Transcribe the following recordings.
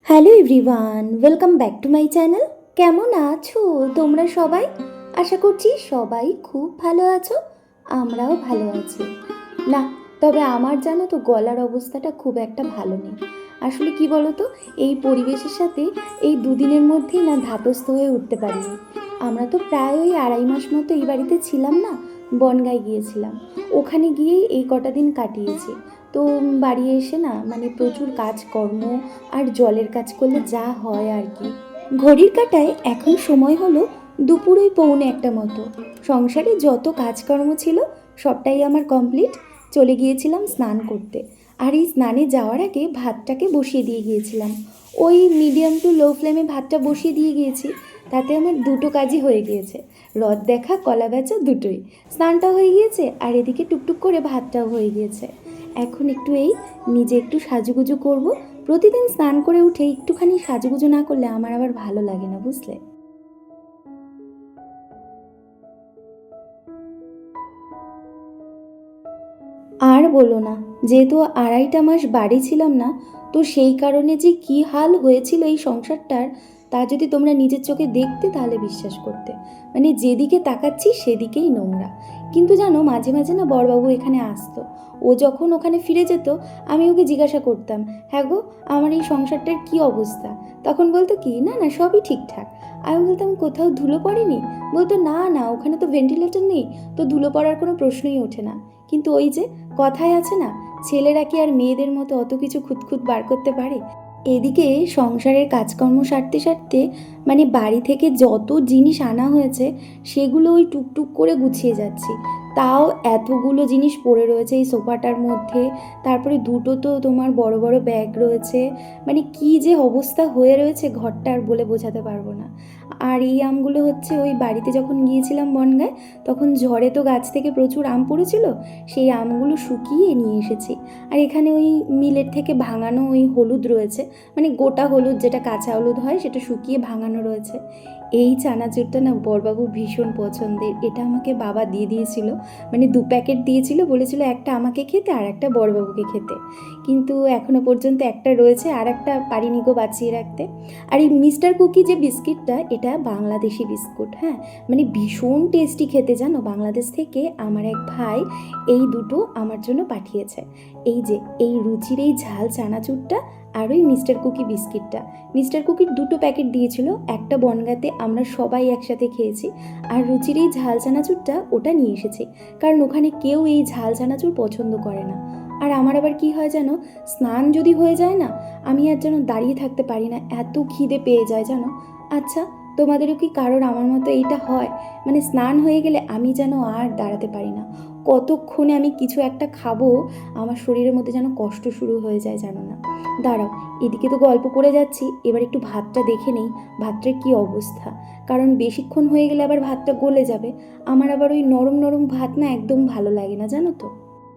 Hello everyone, welcome back to my channel. কেমন আছো তোমরা সবাই? আশা করছি সবাই খুব ভালো আছো, আমরাও ভালো আছি। না, তবে আমার জানো তো গলার অবস্থাটা খুব একটা ভালো নেই। আসলে কি বলো তো, এই পরিবেশের সাথে এই দুদিনের মধ্যেই না ধাতস্থ হয়ে উঠতে পারিনি। আমরা তো প্রায় ওই 2.5 মাস মতো এই বাড়িতে ছিলাম না, বনগাঁয় গিয়েছিলাম। ওখানে গিয়েই এই কটা দিন কাটিয়েছি। তো বাড়ি এসে না মানে প্রচুর কাজকর্ম আর জলের কাজ করলে যা হয় আর কি। ঘড়ির কাঁটায় এখন সময় হলো দুপুর ওই 1:45 মতো। সংসারে যত কাজকর্ম ছিল সবটাই আমার কমপ্লিট। চলে গিয়েছিলাম স্নান করতে, আর এই স্নানে যাওয়ার আগে ভাতটাকে বসিয়ে দিয়ে গিয়েছিলাম। ওই মিডিয়াম টু লো ফ্লেমে ভাতটা বসিয়ে দিয়ে গিয়েছি, তাতে আমার দুটো কাজই হয়ে গিয়েছে, রদ দেখা কলা বেচা দুটোই। স্নানটাও হয়ে গিয়েছে আর এদিকে টুকটুক করে ভাতটাও হয়ে গিয়েছে। এখন একটু নিজে একটু সাজুগুজু করব। প্রতিদিন স্নান করে উঠে একটুখানি সাজুগুজু না করলে আমার আবার ভালো লাগে না, বুঝলে? আর বলো না, যেহেতু 2.5টা মাস বাড়ি ছিলাম না, তো সেই কারণে যে কি হাল হয়েছিল এই সংসারটার, তা যদি তোমরা নিজের চোখে দেখতে তাহলে বিশ্বাস করতে। মানে যেদিকে তাকাচ্ছি সেদিকেই নোংরা। কিন্তু জানো, মাঝে মাঝে না বড়বাবু এখানে আসতো। ও যখন ওখানে ফিরে যেত, আমি ওকে জিজ্ঞাসা করতাম, হ্যাঁ গো, আমার এই সংসারটার কি অবস্থা? তখন বলতো কি, না না সবই ঠিকঠাক। আমি বলতাম, কোথাও ধুলো পড়েনি? বলতো, না না, ওখানে তো ভেন্টিলেটর নেই, তো ধুলো পড়ার কোনো প্রশ্নই ওঠে না। কিন্তু ওই যে কথায় আছে না, ছেলেরা কি আর মেয়েদের মতো অত কিছু খুঁতখুত বার করতে পারে? এদিকে সংসারের কাজকর্ম সারতে সারতে মানে বাড়ি থেকে যত জিনিস আনা হয়েছে সেগুলো ওই টুকটুক করে গুছিয়ে যাচ্ছি। তাও এতগুলো জিনিস পড়ে রয়েছে এই সোফাটার মধ্যে। তারপরে দুটো তো তোমার বড় বড় ব্যাগ রয়েছে। মানে কি যে অবস্থা হয়ে রয়েছে ঘরটা, আর বলে বোঝাতে পারবো না। আর এই আমগুলো হচ্ছে ওই বাড়িতে যখন গিয়েছিলাম বনগাঁয়, তখন ঝড়ে তো গাছ থেকে প্রচুর আম পড়েছিল, সেই আমগুলো শুকিয়ে নিয়ে এসেছি। আর এখানে ওই মিলের থেকে ভাঙানো ওই হলুদ রয়েছে, মানে গোটা হলুদ, যেটা কাঁচা হলুদ হয় সেটা শুকিয়ে ভাঙানো রয়েছে। এই চানাচুরটা না বড়বাবুর ভীষণ পছন্দের। এটা আমাকে বাবা দিয়ে দিয়েছিল, মানে 2 প্যাকেট দিয়েছিল, বলেছিল একটা আমাকে খেতে আর একটা বড়বাবুকে খেতে। কিন্তু এখনো পর্যন্ত একটা রয়েছে, আর একটা পারিনি গো বাঁচিয়ে রাখতে। আর এই মিস্টার কুকি যে বিস্কিটটা, এটা বাংলাদেশি বিস্কুট, হ্যাঁ, মানে ভীষণ টেস্টি খেতে, জানো। বাংলাদেশ থেকে আমার এক ভাই এই দুটো আমার জন্য পাঠিয়েছে। এই যে এই রুচির এই ঝাল চানাচুরটা আর ওই মিস্টার কুকি বিস্কিটটা। মিস্টার কুকির 2টো প্যাকেট দিয়েছিল, একটা বনগাঁতে আমরা সবাই একসাথে খেয়েছি। আর রুচির এই ঝাল চানাচুরটা ওটা নিয়ে এসেছি, কারণ ওখানে কেউ এই ঝাল চানাচুর পছন্দ করে না। আর আমার আবার কি হয় জানো, স্নান যদি হয়ে যায় না, আমি আর যেন দাঁড়িয়ে থাকতে পারি না, এত খিদে পেয়ে যায় জানো। আচ্ছা, তোমাদেরও কি কারোর আমার মতো এইটা হয়? মানে স্নান হয়ে গেলে আমি যেন আর দাঁড়াতে পারি না, কতক্ষণে আমি কিছু একটা খাবো, আমার শরীরের মধ্যে যেন কষ্ট শুরু হয়ে যায়, জানো না। দাঁড়াও, এদিকে তো গল্প করে যাচ্ছি, এবার একটু ভাতটা দেখে নেই, ভাতটার কি অবস্থা। কারণ বেশিক্ষণ হয়ে গেলে আবার ভাতটা গলে যাবে। আমার আবার ওই নরম নরম ভাত না একদম ভালো লাগে না, জানো তো।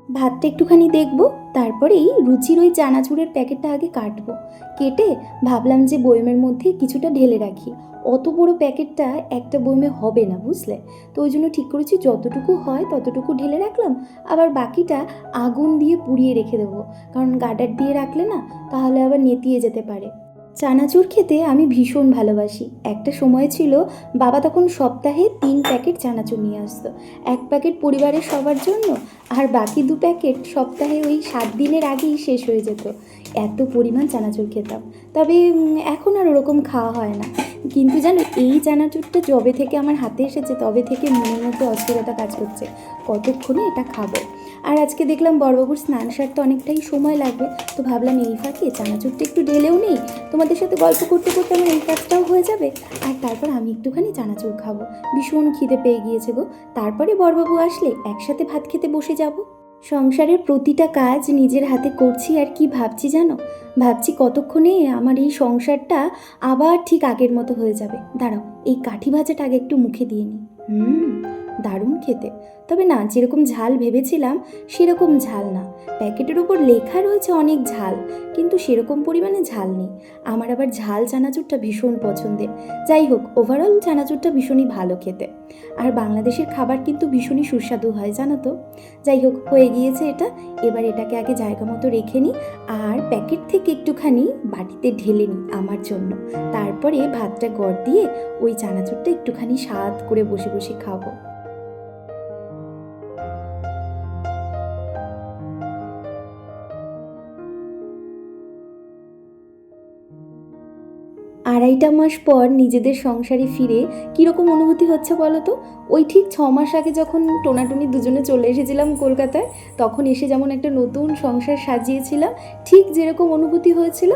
ভাতটা একটুখানি দেখবো, তারপরেই রুচির ওই চানাচুরের প্যাকেটটা আগে কাটবো। কেটে ভাবলাম যে বয়মের মধ্যে কিছুটা ঢেলে রাখি। অত বড় প্যাকেটটা একটা বয়মে হবে না, বুঝলে। তো ওই জন্য ঠিক করেছি যতটুকু হয় ততটুকু ঢেলে রাখলাম, আবার বাকিটা আগুন দিয়ে পুড়িয়ে রেখে দেবো। কারণ গার্ডার দিয়ে রাখলে না তাহলে আবার নেতিয়ে যেতে পারে। চানাচুর খেতে আমি ভীষণ ভালোবাসি। একটা সময় ছিল বাবা তখন সপ্তাহে 3 প্যাকেট চানাচুর নিয়ে আসতো। 1 প্যাকেট পরিবারের সবার জন্য, আর বাকি 2 প্যাকেট সপ্তাহে ওই 7 দিনের আগেই শেষ হয়ে যেত। এত পরিমাণ চানাচুর খেতাম। তবে এখন আর ওরকম খাওয়া হয় না। কিন্তু জানো, এই চানাচুরটা যবে থেকে আমার হাতে এসেছে তবে থেকে মনের মধ্যে অস্থিরতা কাজ করছে, কতক্ষণে এটা খাবো। আর আজকে দেখলাম বড়বাবুর স্নান সারতে অনেকটাই সময় লাগবে, তো ভাবলাম এই ফাঁকে চানাচুরটা একটু ঢেলেও নেই, তোমাদের সাথে গল্প করতে করতে আমার এই কাজটাও হয়ে যাবে, আর তারপর আমি একটুখানি চানাচুর খাবো। ভীষণ খিদে পেয়ে গিয়েছে গো। তারপরে বড়বাবু আসলে একসাথে ভাত খেতে বসে যাব। সংসারের প্রতিটা কাজ নিজের হাতে করছি, আর কি ভাবছি জানো, ভাবছি কতক্ষণে আমার এই সংসারটা আবার ঠিক আগের মতো হয়ে যাবে। দাঁড়াও, এই কাঠি ভাজাটা আগে একটু মুখে দিয়ে নিই। দারুণ খেতে। তবে না, যেরকম ঝাল ভেবেছিলাম সেরকম ঝাল না। প্যাকেটের উপর লেখা রয়েছে অনেক ঝাল, কিন্তু সেরকম পরিমাণে ঝাল নেই। আমার আবার ঝাল চানাচুরটা ভীষণ পছন্দের। যাই হোক, ওভারঅল চানাচুরটা ভীষণই ভালো খেতে। আর বাংলাদেশের খাবার কিন্তু ভীষণই সুস্বাদু হয়, জানো তো। যাই হোক, হয়ে গিয়েছে এটা। এবার এটাকে আগে জায়গা মতো রেখে নিই, আর প্যাকেট থেকে একটুখানি বাটিতে ঢেলে নিই আমার জন্য। তারপরে ভাতটা গড় দিয়ে ওই চানাচুরটা একটুখানি স্বাদ করে বসে বসে খাবো। আড়াইটা মাস পর নিজেদের সংসারে ফিরে কীরকম অনুভূতি হচ্ছে বলো তো। ওই ঠিক 6 মাস আগে যখন টোনাটুনি দুজনে চলে এসেছিলাম কলকাতায়, তখন এসে যেমন একটা নতুন সংসার সাজিয়েছিলাম, ঠিক যেরকম অনুভূতি হয়েছিল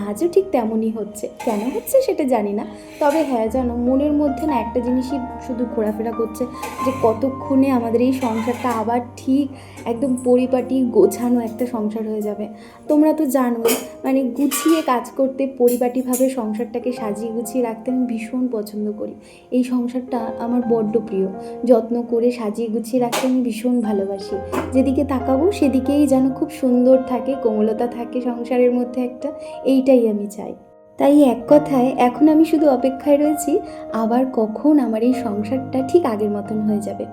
আজও ঠিক তেমনই হচ্ছে। কেন হচ্ছে সেটা জানি না, তবে হ্যাঁ জানো, মনের মধ্যে না একটা জিনিসই শুধু ঘোরাফেরা করছে, যে কতক্ষণে আমাদের এই সংসারটা আবার ঠিক একদম পরিপাটি গোছানো একটা সংসার হয়ে যাবে। তোমরা তো জানোই, মানে গুছিয়ে কাজ করতে, পরিপাটিভাবে সংসারটাকে সাজিয়ে গুছিয়ে রাখতে আমি ভীষণ পছন্দ করি। এই সংসারটা আমার বড্ড প্রিয়। যত্ন করে সাজিয়ে গুছিয়ে রাখতে আমি ভীষণ ভালোবাসি। যেদিকে তাকাবো সেদিকেই যেন খুব সুন্দর থাকে, কোমলতা থাকে সংসারের মধ্যে একটা, এইটাই আমি চাই। তাই এক কথায় এখন আমি শুধু অপেক্ষায় রয়েছি আবার কখন আমার এই সংসারটা ঠিক আগের মতন হয়ে যাবে।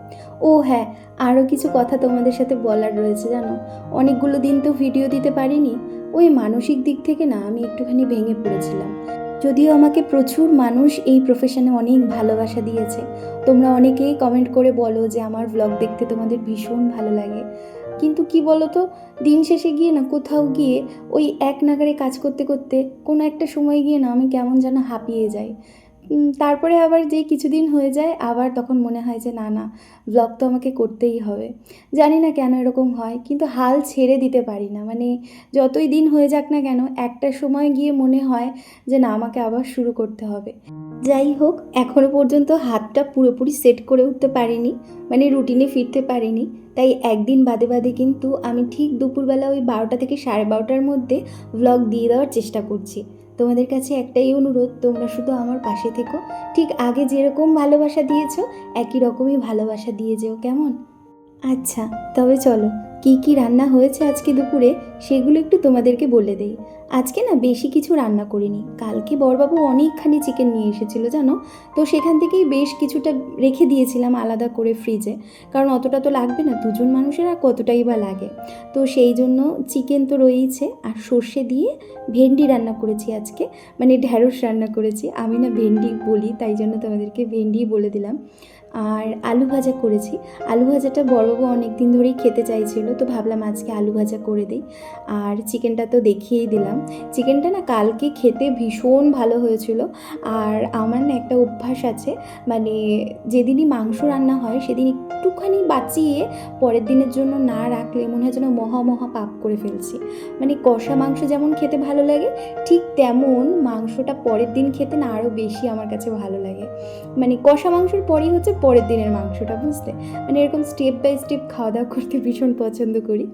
ও হ্যাঁ, আরও কিছু কথা তোমাদের সাথে বলার রয়েছে জানো। অনেকগুলো দিন তো ভিডিও দিতে পারিনি। ওই মানসিক দিক থেকে না আমি একটুখানি ভেঙে পড়েছিলাম। যদিও আমাকে প্রচুর মানুষ এই প্রফেশনে অনেক ভালোবাসা দিয়েছে। তোমরা অনেকেই কমেন্ট করে বলো যে আমার ব্লগ দেখতে তোমাদের ভীষণ ভালো লাগে, কিন্তু কি বলো তো, দিন শেষে গিয়ে না কোথাও গিয়ে ওই এক নাগাড়ে কাজ করতে করতে কোনো একটা সময় গিয়ে না আমি কেমন যেন হাঁপিয়ে যাই। তারপরে আবার যেই কিছুদিন হয়ে যায় আবার তখন মনে হয় যে না না, ব্লগ তো আমাকে করতেই হবে। জানি না কেন এরকম হয়, কিন্তু হাল ছেড়ে দিতে পারি না। মানে যতই দিন হয়ে যাক না কেন, একটা সময় গিয়ে মনে হয় যে না, আমাকে আবার শুরু করতে হবে। যাই হোক, এখনও পর্যন্ত হাতটা পুরোপুরি সেট করে উঠতে পারিনি, মানে রুটিনে ফিরতে পারিনি। তাই একদিন বাদে বাদে কিন্তু আমি ঠিক দুপুরবেলা ওই 12টা থেকে 12:30টার মধ্যে ব্লগ দিয়ে দেওয়ার চেষ্টা করছি। তোমাদের কাছে একটাই অনুরোধ, তোমরা শুধু আমার পাশে থেকো। ঠিক আগে যেরকম ভালোবাসা দিয়েছো একই রকমই ভালোবাসা দিয়ে যেও, কেমন? আচ্ছা, তবে চলো, কি কি রান্না হয়েছে আজকে দুপুরে সেগুলো একটু তোমাদেরকে বলে দেই। আজকে না বেশি কিছু রান্না করিনি। কালকে বড়বাবু অনেকখানি চিকেন নিয়ে এসেছিলো জানো, তো সেখান থেকেই বেশ কিছুটা রেখে দিয়েছিলাম আলাদা করে ফ্রিজে, কারণ অতটা তো লাগবে না, দুজন মানুষের আর কতটাই বা লাগে। তো সেই জন্য চিকেন তো রয়েইছে, আর সর্ষে দিয়ে ভেন্ডি রান্না করেছি আজকে, মানে ঢ্যাঁড়স রান্না করেছি। আমি না ভেন্ডি বলি, তাই জন্য তোমাদেরকে ভেন্ডি বলে দিলাম। আর আলু ভাজা করেছি। আলু ভাজাটা বড়বাবু অনেক দিন ধরেই খেতে চাইছিল, তো ভাবলাম আজকে আলু ভাজা করে দিই। আর চিকেনটা তো দেখিয়েই দিলাম। চিকেনটা না কালকে খেতে ভীষণ ভালো হয়েছিল। আর আমার না একটা অভ্যাস আছে, মানে যেদিনই মাংস রান্না হয় সেদিন একটুখানি বাঁচিয়ে পরের দিনের জন্য না রাখলে মনে হয় যেন মহা মহা পাপ করে ফেলছি। মানে কষা মাংস যেমন খেতে ভালো লাগে, ঠিক তেমন মাংসটা পরের দিন খেতে না আরও বেশি আমার কাছে ভালো লাগে। মানে কষা মাংসের পরেই হচ্ছে পরের দিনের মাংসটা, বুঝতে, মানে এরকম স্টেপ বাই স্টেপ খাওয়া দাওয়া করতে ভীষণ পছন্দ করি।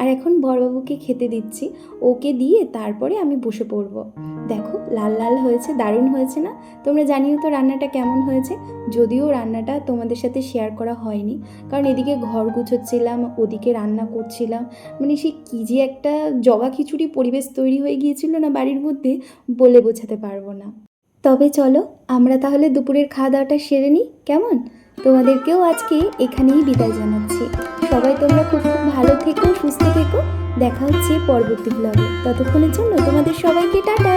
আর এখন বড়বাবুকে খেতে দিচ্ছি, ওকে দিয়ে তারপরে আমি বসে পড়বো। দেখো লাল লাল হয়েছে, দারুণ হয়েছে না? তোমরা জানিও তো রান্নাটা কেমন হয়েছে। যদিও রান্নাটা তোমাদের সাথে শেয়ার করা হয়নি, কারণ এদিকে ঘর গুছোচ্ছিলাম, ওদিকে রান্না করছিলাম, মানে সে কী যে একটা জগা খিচুড়ি পরিবেশ তৈরি হয়ে গিয়েছিল না বাড়ির মধ্যে, বলে বোঝাতে পারবো না। তবে চলো, আমরা তাহলে দুপুরের খাওয়া দাওয়াটা সেরে নিই, কেমন? তোমাদেরকেও আজকে এখানেই বিদায় জানাচ্ছি। সবাই তোমরা খুব খুব ভালো থেকো, সুস্থ থেকো। দেখা হচ্ছে পরবর্তী ব্লগে। ততক্ষণের জন্য তোমাদের সবাইকে টাটা।